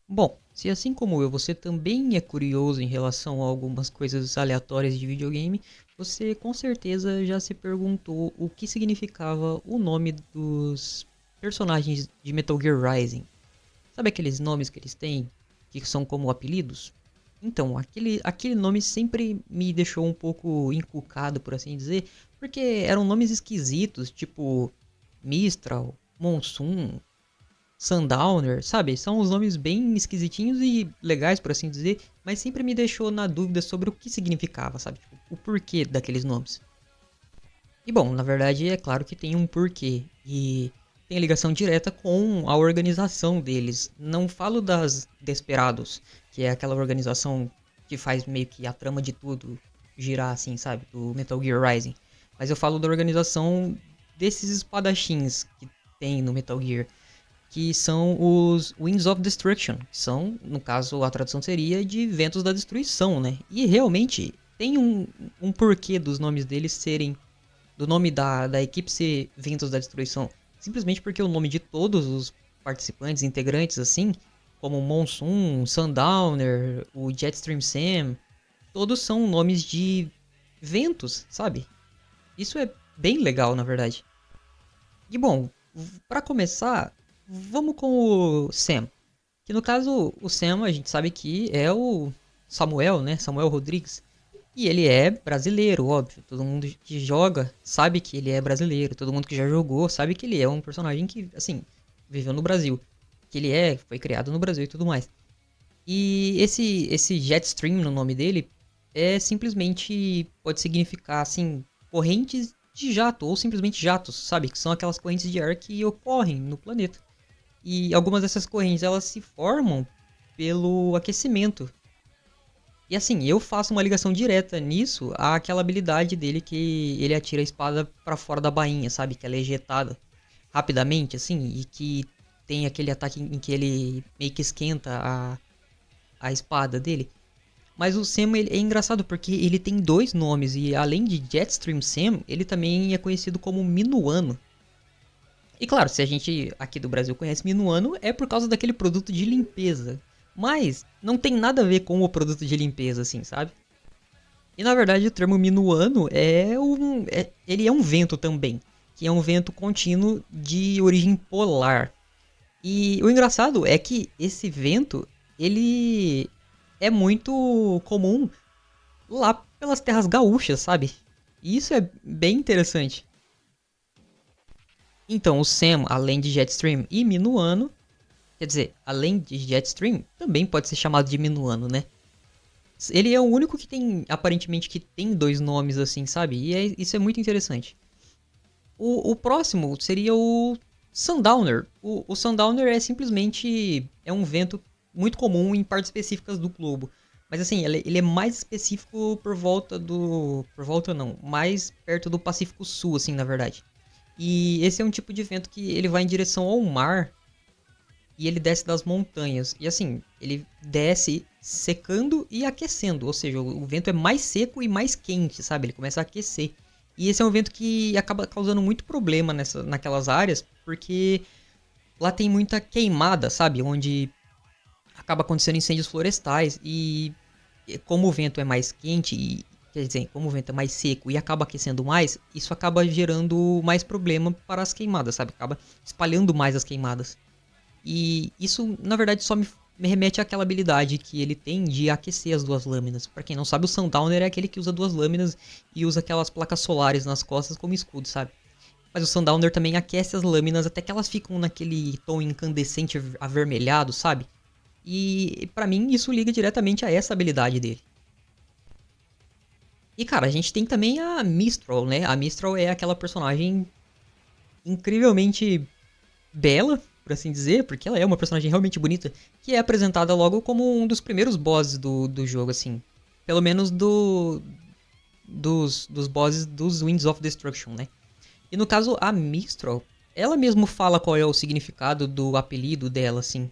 Bom, se assim como eu, você também é curioso em relação a algumas coisas aleatórias de videogame, você com certeza já se perguntou o que significava o nome dos personagens de Metal Gear Rising. Sabe aqueles nomes que eles têm, que são como apelidos? Então, aquele nome sempre me deixou um pouco encucado, por assim dizer, porque eram nomes esquisitos, tipo Mistral, Monsoon, Sundowner, sabe? São os nomes bem esquisitinhos e legais, por assim dizer, mas sempre me deixou na dúvida sobre o que significava, sabe? Tipo, o porquê daqueles nomes. E bom, na verdade é claro que tem um porquê e tem ligação direta com a organização deles. Não falo das Desperados, que é aquela organização que faz meio que a trama de tudo girar assim, sabe? Do Metal Gear Rising. Mas eu falo da organização desses espadachins que tem no Metal Gear, que são os Winds of Destruction, que são, no caso, a tradução seria de Ventos da Destruição, né? E realmente tem um porquê dos nomes deles serem, do nome da equipe ser Ventos da Destruição. Simplesmente porque o nome de todos os participantes, integrantes, assim, como Monsoon, Sundowner, o Jetstream Sam, todos são nomes de ventos, sabe? Isso é bem legal, na verdade. E bom, para começar, vamos com o Sam. Que no caso, o Sam, a gente sabe que é o Samuel, né? Samuel Rodrigues. E ele é brasileiro, óbvio. Todo mundo que joga sabe que ele é brasileiro. Todo mundo que já jogou sabe que ele é um personagem que, assim, viveu no Brasil. Que ele foi criado no Brasil e tudo mais. E esse Jetstream no nome dele é simplesmente pode significar assim correntes de jato ou simplesmente jatos, sabe? Que são aquelas correntes de ar que ocorrem no planeta. E algumas dessas correntes elas se formam pelo aquecimento. E assim, eu faço uma ligação direta nisso àquela habilidade dele que ele atira a espada para fora da bainha, sabe? Que ela é ejetada rapidamente, assim, e que tem aquele ataque em que ele meio que esquenta a espada dele. Mas o Sam ele é engraçado porque ele tem dois nomes e além de Jetstream Sam, ele também é conhecido como Minuano. E claro, se a gente aqui do Brasil conhece Minuano é por causa daquele produto de limpeza. Mas não tem nada a ver com o produto de limpeza, assim, sabe? E na verdade o termo minuano ele é um vento também, que é um vento contínuo de origem polar. E o engraçado é que esse vento, ele é muito comum lá pelas terras gaúchas, sabe? E isso é bem interessante. Então, o Sam, além de Jetstream e Minuano, quer dizer, além de Jetstream, também pode ser chamado de Minuano, né? Ele é o único que tem, aparentemente, que tem dois nomes assim, sabe? E isso é muito interessante. O próximo seria o Sundowner. O Sundowner é simplesmente é um vento muito comum em partes específicas do globo. Mas assim, ele é mais específico por volta do. Por volta não, mais perto do Pacífico Sul, assim, na verdade. E esse é um tipo de vento que ele vai em direção ao mar e ele desce das montanhas. E assim, ele desce secando e aquecendo, ou seja, o vento é mais seco e mais quente, sabe? Ele começa a aquecer. E esse é um vento que acaba causando muito problema naquelas áreas, porque lá tem muita queimada, sabe? Onde acaba acontecendo incêndios florestais e como o vento é mais quente e quer dizer, como o vento é mais seco e acaba aquecendo mais, isso acaba gerando mais problema para as queimadas, sabe? Acaba espalhando mais as queimadas. E isso, na verdade, só me remete àquela habilidade que ele tem de aquecer as duas lâminas. Pra quem não sabe, o Sundowner é aquele que usa duas lâminas e usa aquelas placas solares nas costas como escudo, sabe? Mas o Sundowner também aquece as lâminas até que elas ficam naquele tom incandescente avermelhado, sabe? E pra mim isso liga diretamente a essa habilidade dele. E cara, a gente tem também a Mistral, né? A Mistral é aquela personagem incrivelmente bela, por assim dizer, porque ela é uma personagem realmente bonita, que é apresentada logo como um dos primeiros bosses do jogo, assim. Pelo menos dos bosses dos Winds of Destruction, né? E no caso, a Mistral, ela mesmo fala qual é o significado do apelido dela, assim.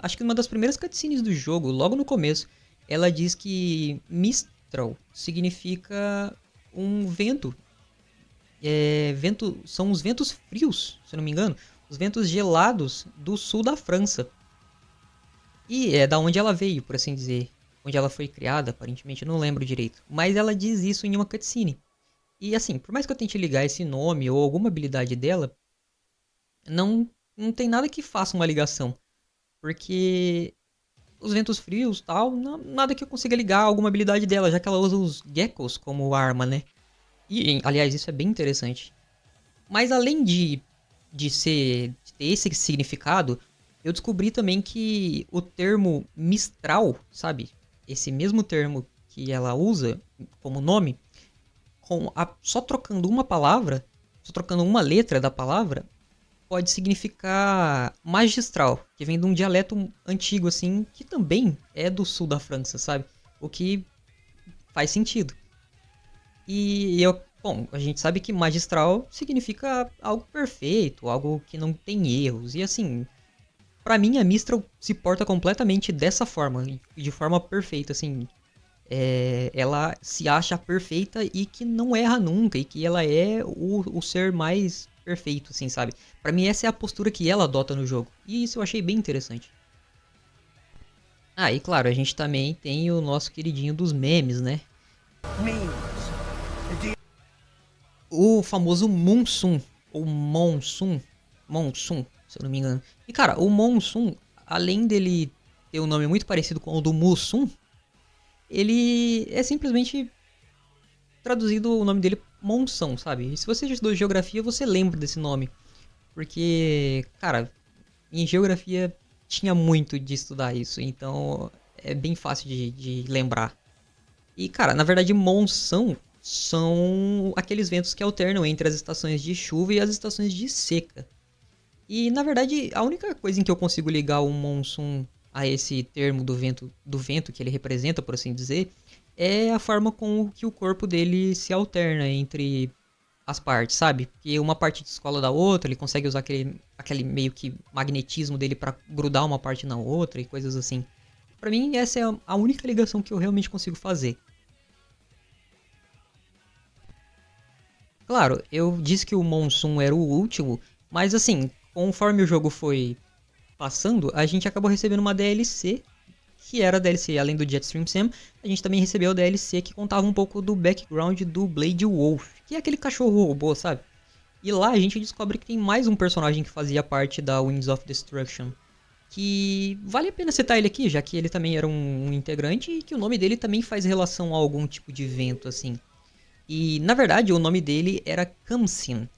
Acho que numa das primeiras cutscenes do jogo, logo no começo, ela diz que Mistral significa um vento. São os ventos frios, se eu não me engano, os ventos gelados do sul da França. E é da onde ela veio, por assim dizer. Onde ela foi criada, aparentemente, eu não lembro direito. Mas ela diz isso em uma cutscene. E assim, por mais que eu tente ligar esse nome ou alguma habilidade dela, não, não tem nada que faça uma ligação. Porque os ventos frios tal, nada que eu consiga ligar a alguma habilidade dela, já que ela usa os geckos como arma, né? E, aliás, isso é bem interessante. Mas além de ter esse significado, eu descobri também que o termo Mistral, sabe? Esse mesmo termo que ela usa como nome, só trocando uma palavra, só trocando uma letra da palavra, pode significar magistral, que vem de um dialeto antigo, assim, que também é do sul da França, sabe? O que faz sentido. Bom, a gente sabe que magistral significa algo perfeito, algo que não tem erros. E assim, pra mim a Mistral se porta completamente dessa forma, de forma perfeita, assim. Ela se acha perfeita e que não erra nunca, e que ela é o ser mais perfeito, assim, sabe? Pra mim essa é a postura que ela adota no jogo. E isso eu achei bem interessante. Ah, e claro, a gente também tem o nosso queridinho dos memes, né? O famoso Monsoon, ou Monsoon, se eu não me engano. E cara, o Monsoon, além dele ter um nome muito parecido com o do Mussum, ele é simplesmente traduzido o nome dele Monção, sabe? E se você já estudou geografia, você lembra desse nome. Porque, cara, em geografia tinha muito de estudar isso, então é bem fácil de lembrar. E, cara, na verdade, monção são aqueles ventos que alternam entre as estações de chuva e as estações de seca. E, na verdade, a única coisa em que eu consigo ligar o monsoon a esse termo do vento que ele representa, por assim dizer, é a forma com que o corpo dele se alterna entre as partes, sabe? Que uma parte descola da outra, ele consegue usar aquele meio que magnetismo dele para grudar uma parte na outra e coisas assim. Pra mim, essa é a única ligação que eu realmente consigo fazer. Claro, eu disse que o Monsoon era o último, mas assim, conforme o jogo foi passando, a gente acabou recebendo uma DLC, que era a DLC além do Jetstream Sam, a gente também recebeu a DLC que contava um pouco do background do Blade Wolf, que é aquele cachorro robô, sabe? E lá a gente descobre que tem mais um personagem que fazia parte da Winds of Destruction, que vale a pena citar ele aqui, já que ele também era um integrante e que o nome dele também faz relação a algum tipo de vento, assim. E, na verdade, o nome dele era Kamsin.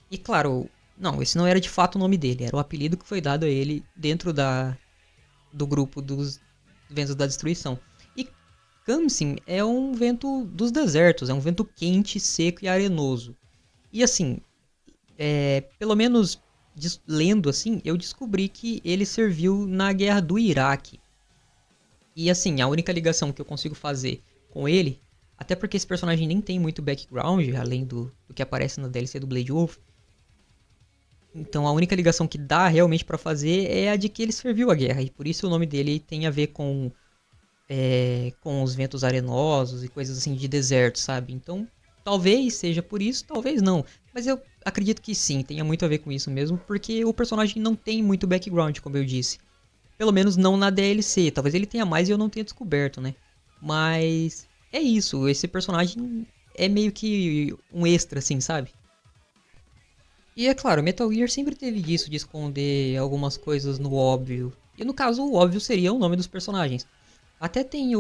E, claro, não, esse não era de fato o nome dele, era o apelido que foi dado a ele dentro do grupo dos Ventos da Destruição. E Kamsin é um vento dos desertos, é um vento quente, seco e arenoso. E, assim, pelo menos lendo assim, eu descobri que ele serviu na guerra do Iraque. E assim, a única ligação que eu consigo fazer com ele, até porque esse personagem nem tem muito background, além do que aparece na DLC do Blade Wolf. Então a única ligação que dá realmente pra fazer é a de que ele serviu a guerra. E por isso o nome dele tem a ver com os ventos arenosos e coisas assim de deserto, sabe? Então talvez seja por isso, talvez não. Mas eu acredito que sim, tenha muito a ver com isso mesmo, porque o personagem não tem muito background, como eu disse. Pelo menos não na DLC. Talvez ele tenha mais e eu não tenha descoberto, né? Mas é isso. Esse personagem é meio que um extra, assim, sabe? E é claro, Metal Gear sempre teve disso de esconder algumas coisas no óbvio. E no caso, o óbvio seria o nome dos personagens. Até tem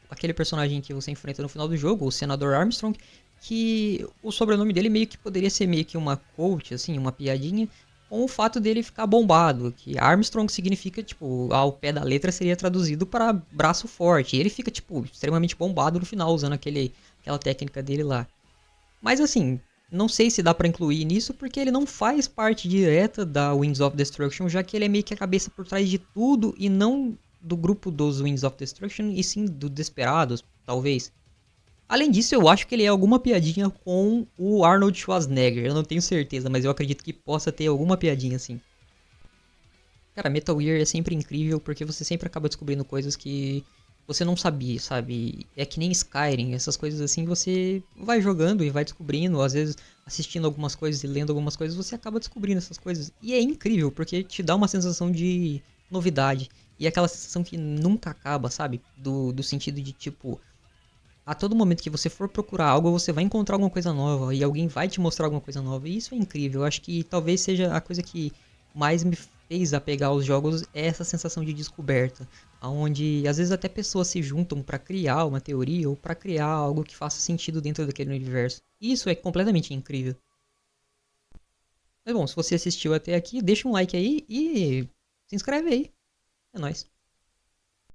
aquele personagem que você enfrenta no final do jogo, o Senador Armstrong, que o sobrenome dele meio que poderia ser meio que uma quote, assim, uma piadinha, com o fato dele ficar bombado, que Armstrong significa, tipo, ao pé da letra seria traduzido para braço forte. E ele fica, tipo, extremamente bombado no final, usando aquela técnica dele lá. Mas assim, não sei se dá pra incluir nisso, porque ele não faz parte direta da Winds of Destruction, já que ele é meio que a cabeça por trás de tudo e não do grupo dos Winds of Destruction, e sim do Desperados, talvez. Além disso, eu acho que ele é alguma piadinha com o Arnold Schwarzenegger. Eu não tenho certeza, mas eu acredito que possa ter alguma piadinha assim. Cara, Metal Gear é sempre incrível porque você sempre acaba descobrindo coisas que você não sabia, sabe? É que nem Skyrim, essas coisas assim você vai jogando e vai descobrindo, às vezes assistindo algumas coisas e lendo algumas coisas, você acaba descobrindo essas coisas. E é incrível porque te dá uma sensação de novidade. E aquela sensação que nunca acaba, sabe? Do sentido de tipo, a todo momento que você for procurar algo, você vai encontrar alguma coisa nova e alguém vai te mostrar alguma coisa nova. E isso é incrível. Eu acho que talvez seja a coisa que mais me fez apegar aos jogos é essa sensação de descoberta, onde às vezes até pessoas se juntam para criar uma teoria ou para criar algo que faça sentido dentro daquele universo. E isso é completamente incrível. Mas bom, se você assistiu até aqui, deixa um like aí e se inscreve aí. É nóis.